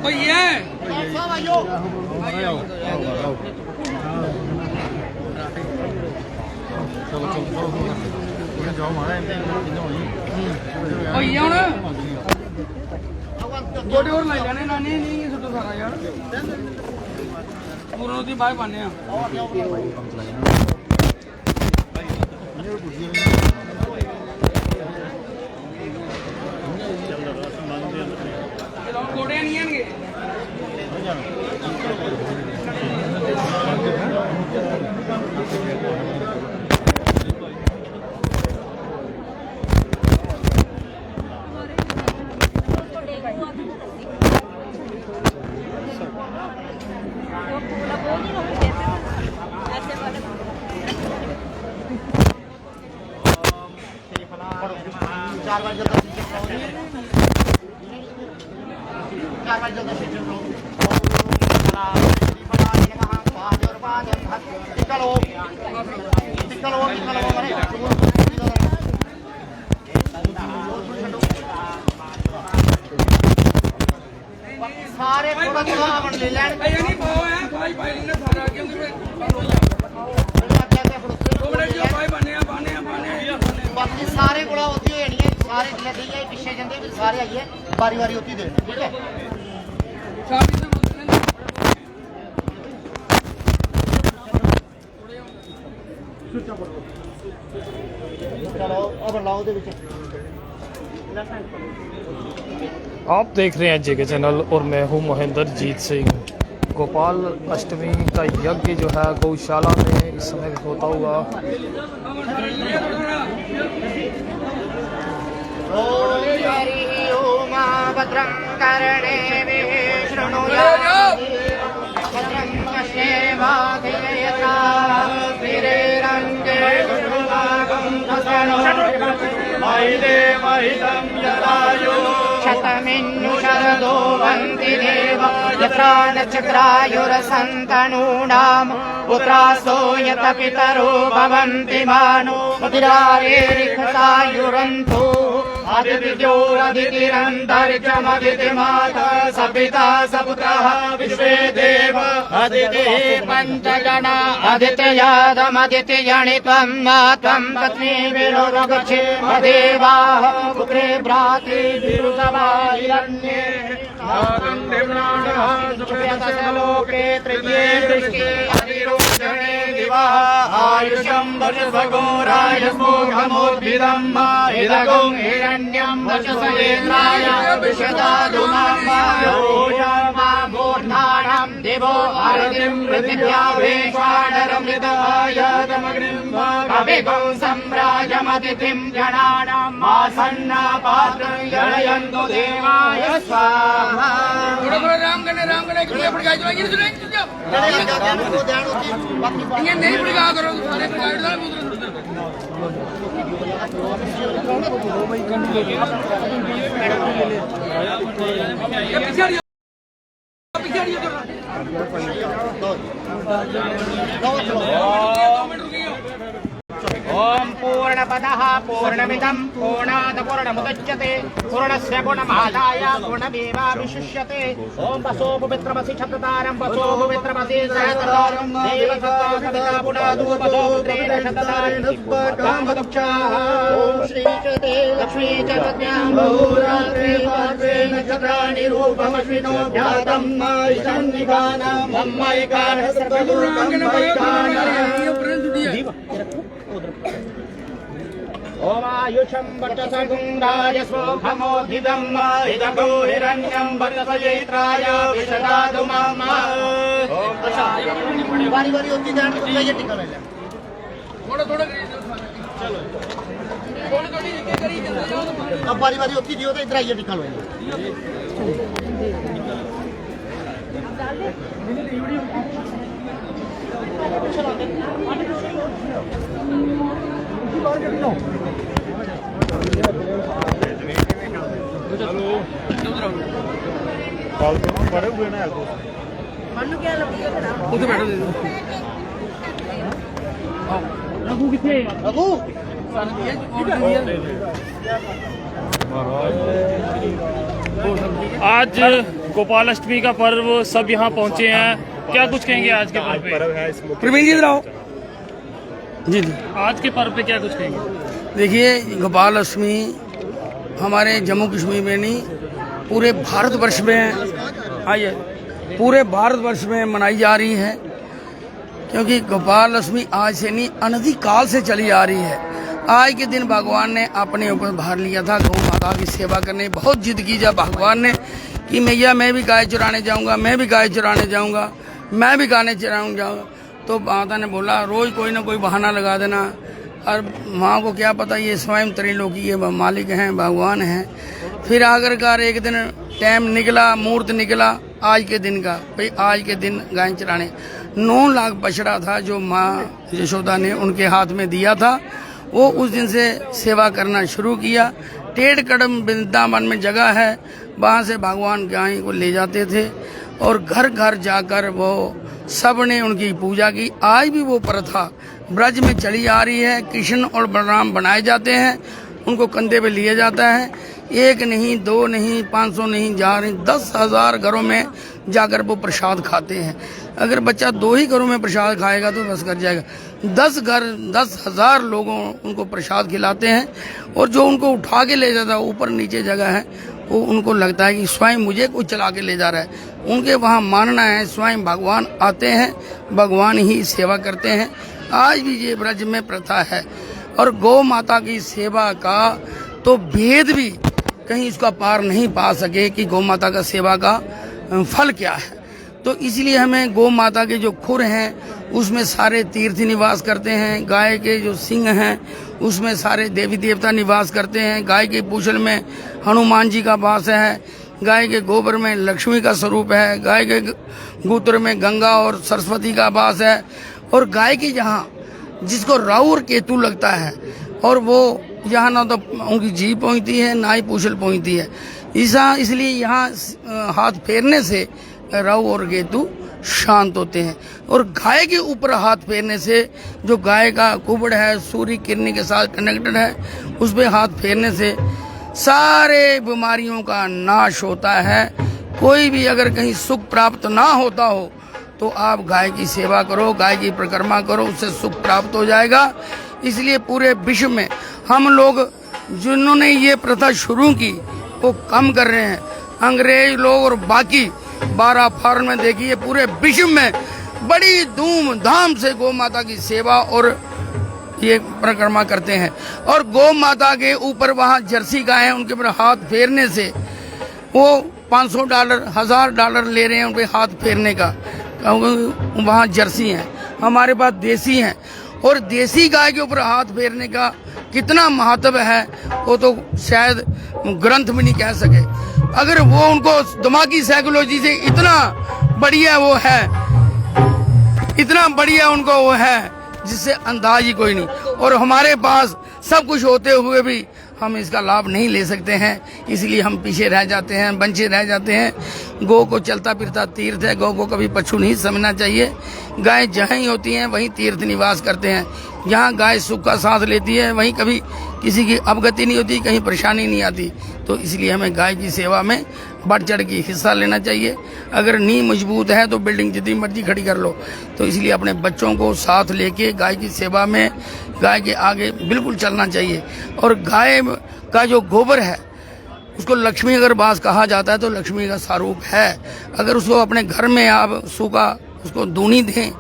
भैया भैया हूँ गोटे और लाई जाने नानी नहीं सुटो सारा यार पूरा दी बाय पाने गोटे नहीं आएंगे सारे थोड़ा थोड़ा बन ले लैन ये नहीं वो है भाई भाई ने सारा क्योंकि भाई बने बाकी सारे गुड़ा होती है नहीं सारे जिले दी है पीछे जंदे सारे आइए बारी बारी होती दे ठीक है चलो अब लाओ दे विच आप देख रहे हैं जेके चैनल और मैं हूं महेंद्र जीत सिंह। गोपाल अष्टमी का यज्ञ जो है गौशाला में इस समय होता हुआ शतमिन्नु शरदो वन्ति देव यत्रा नक्षत्रायुरसन्तनूनाम् पुत्रासो यत पितरो भवन्ति मानो मुदिरारेरिखतायुरन्तु अदितिरन्तरिक्षमदितिमाता सपिता सपुत्रः विश्वे देव अदितिः पञ्चजना अदित्ययादमदितिजनित्वं त्वं पत्नी विरोगच्छे देवाः पुत्रे भ्राते विरुतवाहिरण्ये लोके तृतीये दृष्टे अधिरोचने दिवः आयुषं वर्षभगोराय स्मोघमोद्भिदं इदगुं हिरण्यं वचसेन्द्राय विशदादुमाम्बोषामामूर्धानं दिवो आरतिं पृथिव्या वेश्वानरमृताय तमग्निं कविगुं सम्राजमतिथिं जनानां आसन्ना पात्रं जनयन्तु देवाय स्वाहा। राम करने कितने पड़ गए जो ये सुने ये नहीं पड़ गया करो सारे पड़ गए ओम पूर्णपदः पूर्णमिदं पूर्णात् पूर्णमुदच्यते पूर्णस्य पूर्णमादाय पूर्णमेवावशिष्यते ओम वसो पवित्रमसि शततारं वसो पवित्रमसि सहस्रतारं देवसत्ता पुनादु वसो पुत्रेण शततारं कामदक्षाः ओम श्री चते लक्ष्मी च पद्म्यां बहुरात्रे पात्रे नक्षत्राणि रूपमश्विनो ध्यातं सन्निधानं मम्मैकान् सर्वदुर्गं ओमायुषं वर्चसगुं राजस्वोखमोधिदं इदगो हिरण्यं वर्चसयित्राय विशदादु मम बारी बारी होती जान तो ये टिका ले थोड़ा थोड़ा चलो थोड़ी थोड़ी एक करी अब बारी बारी होती दियो तो इधर आइए टिका लो बड़े हुए ना उधर बैठो दे दो रघु किथे रघु आज गोपाल अष्टमी का पर्व सब यहाँ पहुँचे हैं, क्या कुछ कहेंगे आज के पर्व पे? प्रवीण जी रहो जी जी। आज के पर्व पे क्या कुछ कहेंगे? देखिए, गोपाल अष्टमी हमारे जम्मू कश्मीर में नहीं, पूरे भारतवर्ष में आइए पूरे भारतवर्ष में मनाई जा रही है, क्योंकि गोपाल अष्टमी आज से नहीं, अनधिक काल से चली आ रही है। आज के दिन भगवान ने अपने ऊपर भार लिया था गौ माता की सेवा करने, बहुत जिद की जब भगवान ने कि मैया मैं भी गाय चुराने जाऊंगा, मैं भी गाय चुराने जाऊंगा, मैं भी गाने चुराने जाऊंगा। तो माता ने बोला रोज कोई ना कोई बहाना लगा देना, और माँ को क्या पता ये स्वयं त्रिलोकी के मालिक हैं, भगवान हैं। फिर आखिरकार एक दिन टाइम निकला, मुहूर्त निकला आज के दिन का, भाई आज के दिन गाय चराने 9 लाख बछड़ा था जो माँ यशोदा ने उनके हाथ में दिया था। वो उस दिन से सेवा करना शुरू किया। टेढ़ कदम वृंदावन में जगह है, वहाँ से भगवान गाय को ले जाते थे और घर घर जाकर वो सब ने उनकी पूजा की। आज भी वो प्रथा ब्रज में चली आ रही है। कृष्ण और बलराम बनाए जाते हैं, उनको कंधे पे लिया जाता है। 1 नहीं, 2 नहीं, 500 नहीं, जा रही 10,000 घरों में जाकर वो प्रसाद खाते हैं। अगर बच्चा 2 ही घरों में प्रसाद खाएगा तो बस कर जाएगा। 10 घर 10,000 लोगों उनको प्रसाद खिलाते हैं, और जो उनको उठा के ले जाता है, ऊपर नीचे जगह है, वो उनको लगता है कि स्वयं मुझे कोई चला के ले जा रहा है। उनके वहाँ मानना है स्वयं भगवान आते हैं, भगवान ही सेवा करते हैं। आज भी ये ब्रज में प्रथा है। और गौ माता की सेवा का तो भेद भी कहीं इसका पार नहीं पा सके कि गौ माता का सेवा का फल क्या है। तो इसलिए हमें गौ माता के जो खुर हैं उसमें सारे तीर्थ निवास करते हैं, गाय के जो सिंह हैं उसमें सारे देवी देवता निवास करते हैं, गाय के पूछल में हनुमान जी का वास है, गाय के गोबर में लक्ष्मी का स्वरूप है, गाय के गूत्र में गंगा और सरस्वती का वास है, और गाय की जहाँ जिसको राहु और केतु लगता है, और वो यहाँ ना तो उनकी जीभ पहुँचती है ना ही पूछल पहुँचती है, इसलिए यहाँ हाथ फेरने से राहु और केतु शांत होते हैं। और गाय के ऊपर हाथ फेरने से, जो गाय का कुबड़ है सूर्य किरण के साथ कनेक्टेड है, उस पर हाथ फेरने से सारे बीमारियों का नाश होता है। कोई भी अगर कहीं सुख प्राप्त ना होता हो तो आप गाय की सेवा करो, गाय की परिक्रमा करो, उससे सुख प्राप्त हो जाएगा। इसलिए पूरे विश्व में हम लोग जिन्होंने ये प्रथा शुरू की वो कम कर रहे हैं। अंग्रेज लोग और बाकी 12 फॉरेन में देखिए पूरे विश्व में बड़ी धूमधाम से गौ माता की सेवा और ये परिक्रमा करते हैं। और गौ माता के ऊपर वहाँ जर्सी गाय हैं, उनके ऊपर हाथ फेरने से वो $500 $1000 ले रहे हैं उनके हाथ फेरने का, वहाँ जर्सी हैं। हमारे पास देसी हैं, और देसी गाय के ऊपर हाथ फेरने का कितना महत्व है वो तो शायद ग्रंथ में नहीं कह सके। अगर वो उनको दिमागी साइकोलॉजी से इतना बढ़िया वो है, इतना बढ़िया उनको वो है जिससे अंदाज ही कोई नहीं। और हमारे पास सब कुछ होते हुए भी हम इसका लाभ नहीं ले सकते हैं, इसलिए हम पीछे रह जाते हैं, वंचित रह जाते हैं। गौ को चलता फिरता तीर्थ है, गौ को कभी पशु नहीं समझना चाहिए। गाय जहाँ ही होती हैं वहीं तीर्थ निवास करते हैं। जहाँ गाय सुख का सांस लेती है वहीं कभी किसी की अवगति नहीं होती, कहीं परेशानी नहीं आती। तो इसलिए हमें गाय की सेवा में बढ़ चढ़ के हिस्सा लेना चाहिए। अगर नींव मजबूत है तो बिल्डिंग जितनी मर्जी खड़ी कर लो। तो इसलिए अपने बच्चों को साथ लेके गाय की सेवा में, गाय के आगे बिल्कुल चलना चाहिए। और गाय का जो गोबर है उसको लक्ष्मी अगर वास कहा जाता है तो लक्ष्मी का स्वरूप है। अगर उसको अपने घर में आप सूखा उसको दूनी दें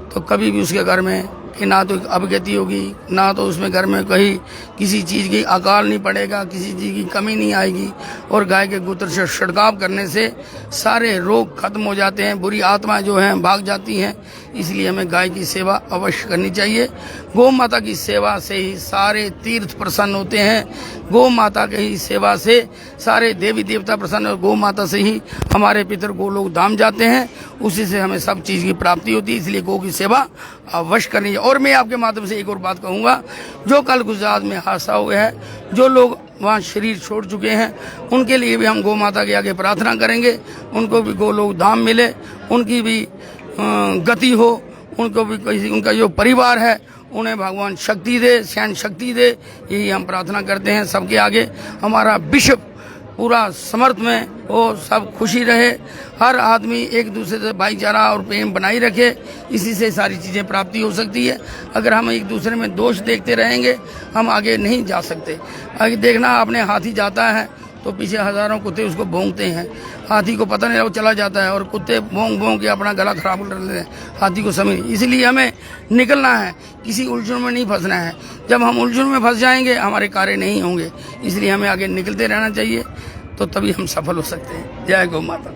तो कभी भी उसके घर में कि ना तो अवगति होगी, ना तो उसमें घर में कहीं किसी चीज़ की अकाल नहीं पड़ेगा, किसी चीज़ की कमी नहीं आएगी। और गाय के मूत्र से छिड़काव करने से सारे रोग खत्म हो जाते हैं, बुरी आत्माएं जो हैं भाग जाती हैं। इसलिए हमें गाय की सेवा अवश्य करनी चाहिए। गौ माता की सेवा से ही सारे तीर्थ प्रसन्न होते हैं, गौ माता की ही सेवा से सारे देवी देवता प्रसन्न, और गौ माता से ही हमारे पितर गोलोक धाम जाते हैं, उसी से हमें सब चीज़ की प्राप्ति होती है। इसलिए गौ की सेवा अवश्य करनी है। और मैं आपके माध्यम से एक और बात कहूँगा, जो कल गुजरात में हादसा हुआ है, जो लोग वहाँ शरीर छोड़ चुके हैं उनके लिए भी हम गौ माता के आगे प्रार्थना करेंगे, उनको भी गोलोक धाम मिले, उनकी भी गति हो, उनको भी किसी उनका जो परिवार है उन्हें भगवान शक्ति दे, सहन शक्ति दे, यही हम प्रार्थना करते हैं सबके आगे। हमारा विश्व पूरा समर्थ में वो सब खुशी रहे, हर आदमी एक दूसरे से भाईचारा और प्रेम बनाई रखे, इसी से सारी चीज़ें प्राप्ति हो सकती है। अगर हम एक दूसरे में दोष देखते रहेंगे हम आगे नहीं जा सकते। आगे देखना, आपने हाथी जाता है तो पीछे हजारों कुत्ते उसको भौंकते हैं, हाथी को पता नहीं वो चला जाता है और कुत्ते भौंक भौंक के अपना गला खराब कर लेते हैं, हाथी को समझ। इसलिए हमें निकलना है, किसी उलझन में नहीं फंसना है। जब हम उलझन में फंस जाएंगे हमारे कार्य नहीं होंगे, इसलिए हमें आगे निकलते रहना चाहिए, तो तभी हम सफल हो सकते हैं। जय गौ माता।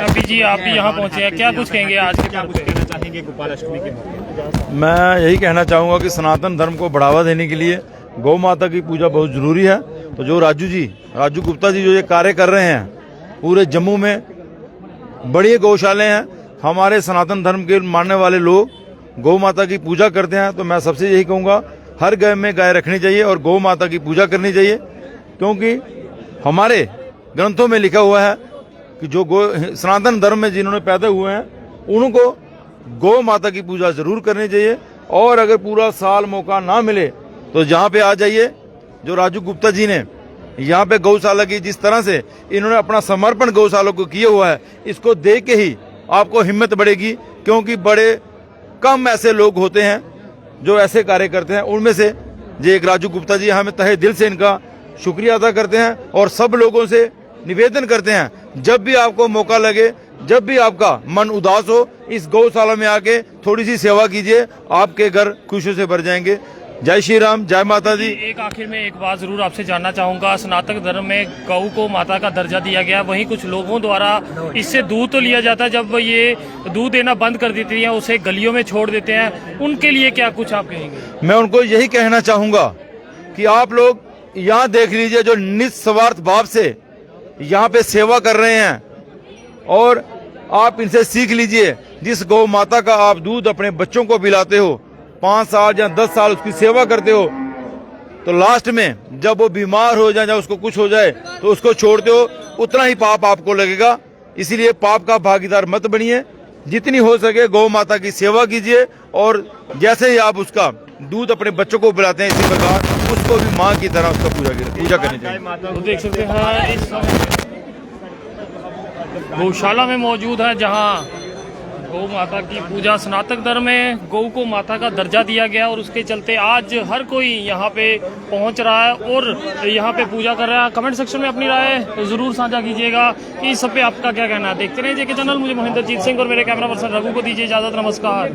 अभी जी आप भी यहाँ पहुँचे हैं, क्या कुछ कहेंगे आज के पर्व पे? कहना चाहेंगे गोपाल अष्टमी के मौके? मैं यही कहना चाहूँगा कि सनातन धर्म को बढ़ावा देने के लिए गौ माता की पूजा बहुत जरूरी है। तो जो राजू गुप्ता जी जो ये कार्य कर रहे हैं, पूरे जम्मू में बड़ी गौशालाएं हैं, हमारे सनातन धर्म के मानने वाले लोग गौ माता की पूजा करते हैं। तो मैं सबसे यही कहूँगा, हर घर में गाय रखनी चाहिए और गौ माता की पूजा करनी चाहिए, क्योंकि हमारे ग्रंथों में लिखा हुआ है कि जो सनातन धर्म में जिन्होंने पैदा हुए हैं उनको गौ माता की पूजा जरूर करनी चाहिए। और अगर पूरा साल मौका ना मिले तो यहाँ पे आ जाइए। जो राजू गुप्ता जी ने यहाँ पे गौशाला की जिस तरह से इन्होंने अपना समर्पण गौशाला को किया हुआ है, इसको देख के ही आपको हिम्मत बढ़ेगी, क्योंकि बड़े कम ऐसे लोग होते हैं जो ऐसे कार्य करते हैं। उनमें से जो एक राजू गुप्ता जी, हमें तहे दिल से इनका शुक्रिया अदा करते हैं और सब लोगों से निवेदन करते हैं, जब भी आपको मौका लगे, जब भी आपका मन उदास हो, इस गौशाला में आके थोड़ी सी सेवा कीजिए, आपके घर खुशियों से भर जाएंगे। जय श्री राम, जय माता दी। एक आखिर में एक बात जरूर आपसे जानना चाहूंगा, सनातन धर्म में गौ को माता का दर्जा दिया गया, वहीं कुछ लोगों द्वारा इससे दूध तो लिया जाता है, जब ये दूध देना बंद कर देती है उसे गलियों में छोड़ देते हैं, उनके लिए क्या कुछ आप कहेंगे? मैं उनको यही कहना चाहूंगा कि आप लोग यहाँ देख लीजिए, जो निस्वार्थ भाव से यहाँ पे सेवा कर रहे हैं, और आप इनसे सीख लीजिए। जिस गौ माता का आप दूध अपने बच्चों को पिलाते हो, 5 साल या 10 साल उसकी सेवा करते हो, तो लास्ट में जब वो बीमार हो जाए या उसको कुछ हो जाए तो उसको छोड़ते हो, उतना ही पाप आपको लगेगा। इसीलिए पाप का भागीदार मत बनिए, जितनी हो सके गौ माता की सेवा कीजिए, और जैसे ही आप उसका दूध अपने बच्चों को पिलाते हैं, इसी प्रकार उसको भी माँ की तरह उसका पूजा करनी चाहिए। तो देख सकते हैं इस गौशाला में मौजूद है, जहां गौ माता की पूजा, सनातन धर्म में गौ को माता का दर्जा दिया गया और उसके चलते आज हर कोई यहाँ पे पहुँच रहा है और यहाँ पे पूजा कर रहा है। कमेंट सेक्शन में अपनी राय जरूर साझा कीजिएगा कि इस सब पे आपका क्या कहना है। देखते रहिए जेके चैनल। मुझे महेंद्र जीत सिंह और मेरे कैमरा पर्सन रघु को दीजिए इजाजत। नमस्कार।